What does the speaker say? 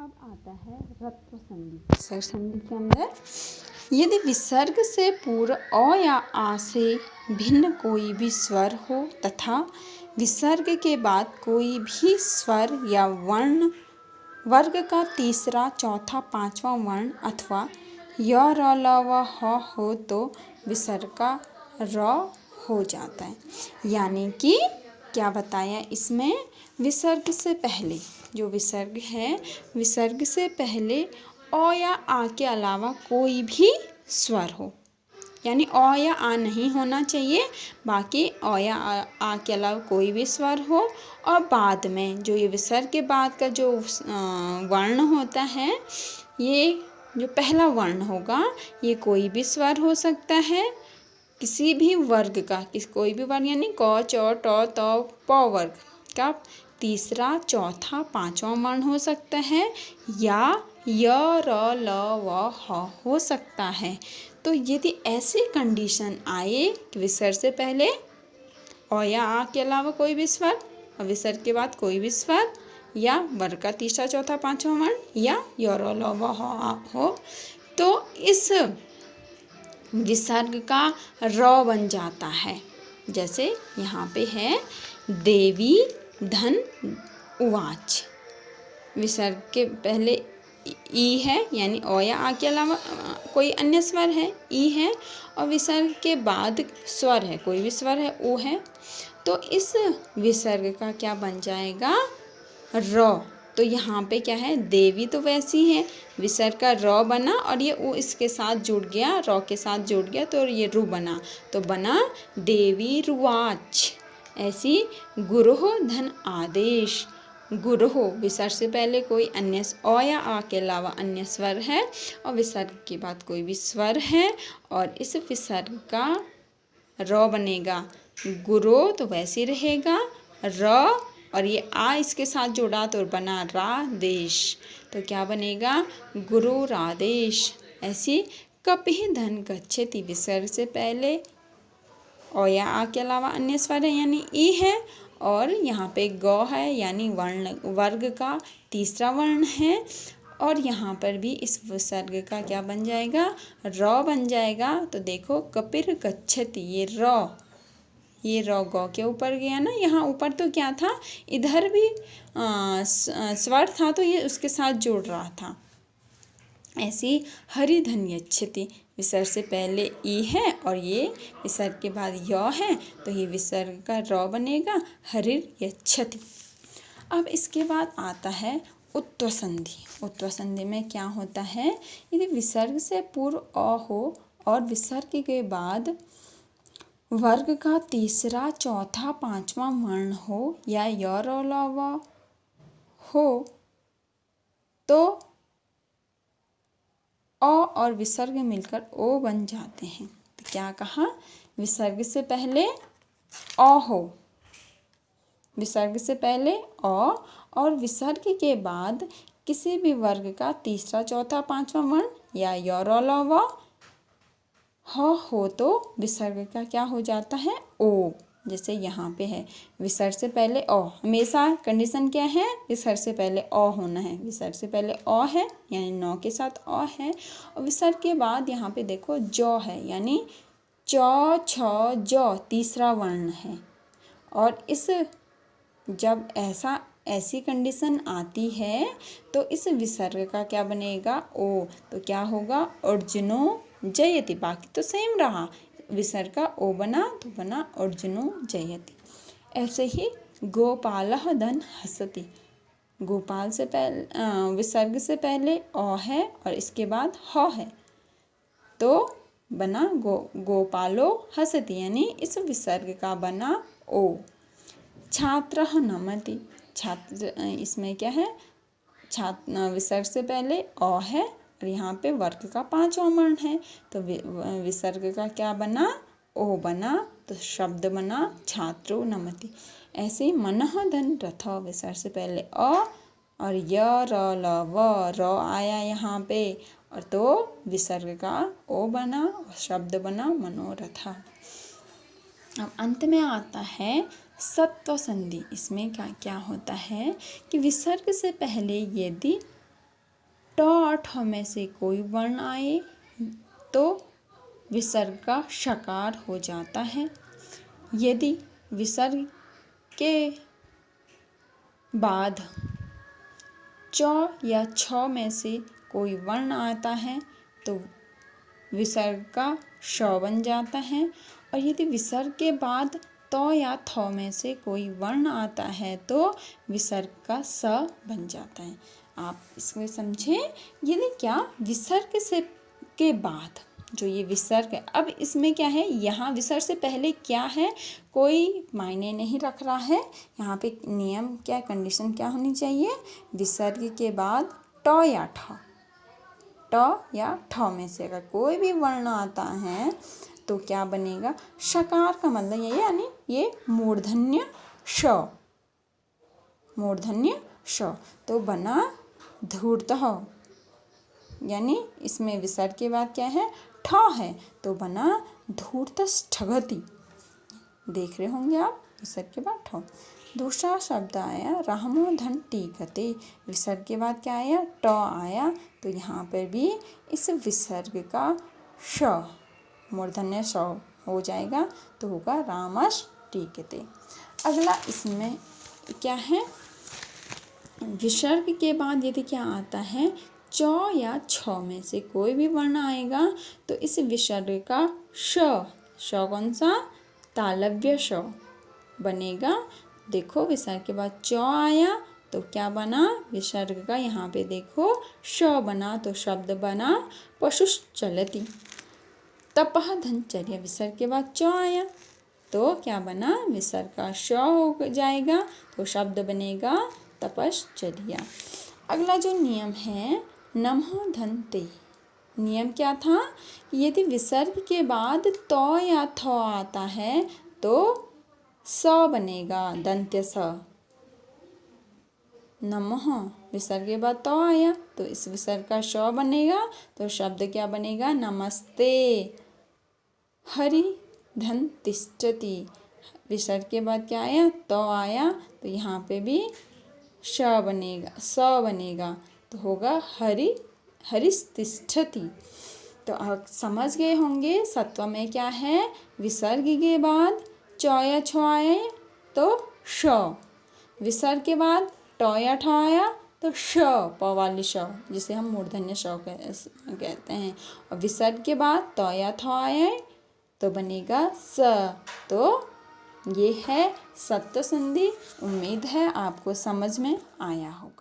अब आता है रत्व संधि। विसर्ग संधि के अंदर यदि विसर्ग से पूर्व अ या आ से भिन्न कोई भी स्वर हो तथा विसर्ग के बाद कोई भी स्वर या वर्ण वर्ग का तीसरा, चौथा, पांचवा वर्ण अथवा य, र, ल व ह हो तो विसर्ग का र हो जाता है। यानी कि क्या बताया इसमें, विसर्ग से पहले जो विसर्ग है, विसर्ग से पहले अ या आ के अलावा कोई भी स्वर हो, यानी अ या आ नहीं होना चाहिए, बाकी अ या आ के अलावा कोई भी स्वर हो। और बाद में जो ये विसर्ग के बाद का जो वर्ण होता है, ये जो पहला वर्ण होगा, ये कोई भी स्वर हो सकता है, किसी भी वर्ग का, कोई भी वर्ग यानी क, च, ट, त, प वर्ग का तीसरा, चौथा, पांचवा वर्ण हो सकता है, या य, र, ल व ह हो सकता है। तो यदि ऐसी कंडीशन आए कि विसर्ग से पहले अ या आ के अलावा कोई भी स्वर और विसर्ग के बाद कोई भी स्वर या वर्ग का तीसरा, चौथा, पांचवा वर्ण या य, र, ल व ह हो, तो इस विसर्ग का र बन जाता है। जैसे यहाँ पे है देवी धन उवाच, विसर्ग के पहले ई है, यानी अ या आ के अलावा कोई अन्य स्वर है, ई है, और विसर्ग के बाद स्वर है, कोई भी स्वर है, ओ है, तो इस विसर्ग का क्या बन जाएगा, र। तो यहाँ पे क्या है, देवी तो वैसी है, विसर्ग का र बना और ये उ इसके साथ जुड़ गया, र के साथ जुड़ गया, तो ये रु बना, तो बना देवी रुवाच। ऐसी गुरुः धन आदेश, गुरुः विसर्ग से पहले कोई अन्य अ या आ के अलावा अन्य स्वर है और विसर्ग के बाद कोई भी स्वर है, और इस विसर्ग का र बनेगा, गुरु तो वैसे रहेगा, र और ये आ इसके साथ जुड़ा तो बना रादेश, तो क्या बनेगा, गुरु रादेश। ऐसी कपिः धन गच्छति, विसर्ग से पहले अ या आ के अलावा अन्य स्वर है, यानी ई है, और यहाँ पे ग है, यानी वर्ण वर्ग का तीसरा वर्ण है, और यहाँ पर भी इस विसर्ग का क्या बन जाएगा, र बन जाएगा। तो देखो कपिर गच्छति, ये र ग के ऊपर गया ना, यहाँ ऊपर तो क्या था, इधर भी स्वर था, तो ये उसके साथ जोड़ रहा था। ऐसी हरिधन यच्छति, विसर्ग से पहले ई है और ये विसर्ग के बाद य है, तो ये विसर्ग का र बनेगा, हरिर यच्छति। अब इसके बाद आता है उत्व संधि। उत्व संधि में क्या होता है, यदि विसर्ग से पूर्व अ हो और विसर्ग के बाद वर्ग का तीसरा, चौथा, पांचवा वर्ण हो या य, र, ल, व हो, तो अ और विसर्ग मिलकर ओ बन जाते हैं। तो क्या कहा, विसर्ग से पहले अ हो, विसर्ग से पहले अ और विसर्ग के बाद किसी भी वर्ग का तीसरा, चौथा, पांचवा वर्ण या य, र, ल, व हो तो विसर्ग का क्या हो जाता है, ओ। जैसे यहाँ पे है विसर्ग से पहले अ, हमेशा कंडीशन क्या है, विसर्ग से पहले अ होना है, विसर्ग से पहले अ है यानी नौ के साथ अ है, और विसर्ग के बाद यहाँ पे देखो ज है, यानी च, छ, ज तीसरा वर्ण है, और इस जब ऐसी कंडीशन आती है तो इस विसर्ग का क्या बनेगा, ओ। तो क्या होगा, अर्जुनो जयति, बाकी तो सेम रहा, विसर्ग का ओ बना तो बना अर्जुनो जयति। ऐसे ही गोपालः धन हसति, गोपाल से पहले विसर्ग से पहले अ है और इसके बाद ह है, तो बना गोपालो हसति, यानी इस विसर्ग का बना ओ। छात्रः नमति, छात्र इसमें क्या है, विसर्ग से पहले अ है और यहाँ पे वर्ग का पांचवा वर्ण है, तो विसर्ग का क्या बना, ओ बना, तो शब्द बना छात्रो नमति। ऐसे ही मनः धन रथ, विसर्ग से पहले अ और य, र, ल, व र आया यहाँ पे, और तो विसर्ग का ओ बना और शब्द बना मनोरथ। अब अंत में आता है सत्व संधि। इसमें क्या क्या होता है कि विसर्ग से पहले यदि ट ठ में से कोई वर्ण आए तो विसर्ग का शकार हो जाता है। यदि विसर्ग के बाद च या छ में से कोई वर्ण आता है तो विसर्ग का श बन जाता है। और यदि विसर्ग के बाद तो या थ में से कोई वर्ण आता है तो विसर्ग का स बन जाता है। आप इसको समझें। यदि क्या विसर्ग से के बाद जो ये विसर्ग है, अब इसमें क्या है, यहाँ विसर्ग से पहले क्या है कोई मायने नहीं रख रहा है। यहाँ पे नियम क्या, कंडीशन क्या होनी चाहिए, विसर्ग के बाद ट या ठ, ट या ठ में से अगर कोई भी वर्ण आता है तो क्या बनेगा, शकार का मतलब ये यानी ये मूर्धन्य श, मूर्धन्य श, तो बना धूर्तः, यानी इसमें विसर्ग के बाद क्या है, ठ है, तो बना धूर्तस्थगति। देख रहे होंगे आप, विसर्ग के बाद ठ। दूसरा शब्द आया रामो धन टीकते, विसर्ग के बाद क्या आया, ट आया, तो यहाँ पर भी इस विसर्ग का श, मूर्धन्य श हो जाएगा, तो होगा रामश टीकते। अगला इसमें क्या है, विसर्ग के बाद यदि क्या आता है, च या छ में से कोई भी वर्ण आएगा तो इस विसर्ग का श, श कौन सा, तालव्य श बनेगा। देखो विसर्ग के बाद च आया तो क्या बना, विसर्ग का यहाँ पे देखो श बना, तो शब्द बना पशुश्चलति। तपः धनचर्या, विसर्ग के बाद च आया तो क्या बना, विसर्ग का श हो जाएगा, तो शब्द बनेगा तपश्चर्या। अगला जो नियम है नमो धन्ते, नियम क्या था, यदि विसर्ग के बाद तो या थ आता है तो स बनेगा, दंत्य स। नमः विसर्ग के बाद तो आया तो इस विसर्ग का श बनेगा, तो शब्द क्या बनेगा, नमस्ते। हरि धन तिष्ठति, विसर्ग के बाद क्या आया, तो आया, तो यहाँ पे भी श बनेगा, स बनेगा, तो होगा हरि हरिस्तिष्ठति। तो आप समझ गए होंगे सत्व में क्या है, विसर्ग के बाद च या छ आए तो श, विसर्ग के बाद ट या ठ आया तो श, प वाली श, जिसे हम मूर्धन्य श कहते हैं। और विसर्ग के बाद त या थ आए तो बनेगा स। तो ये है सत्व संधि। उम्मीद है आपको समझ में आया होगा।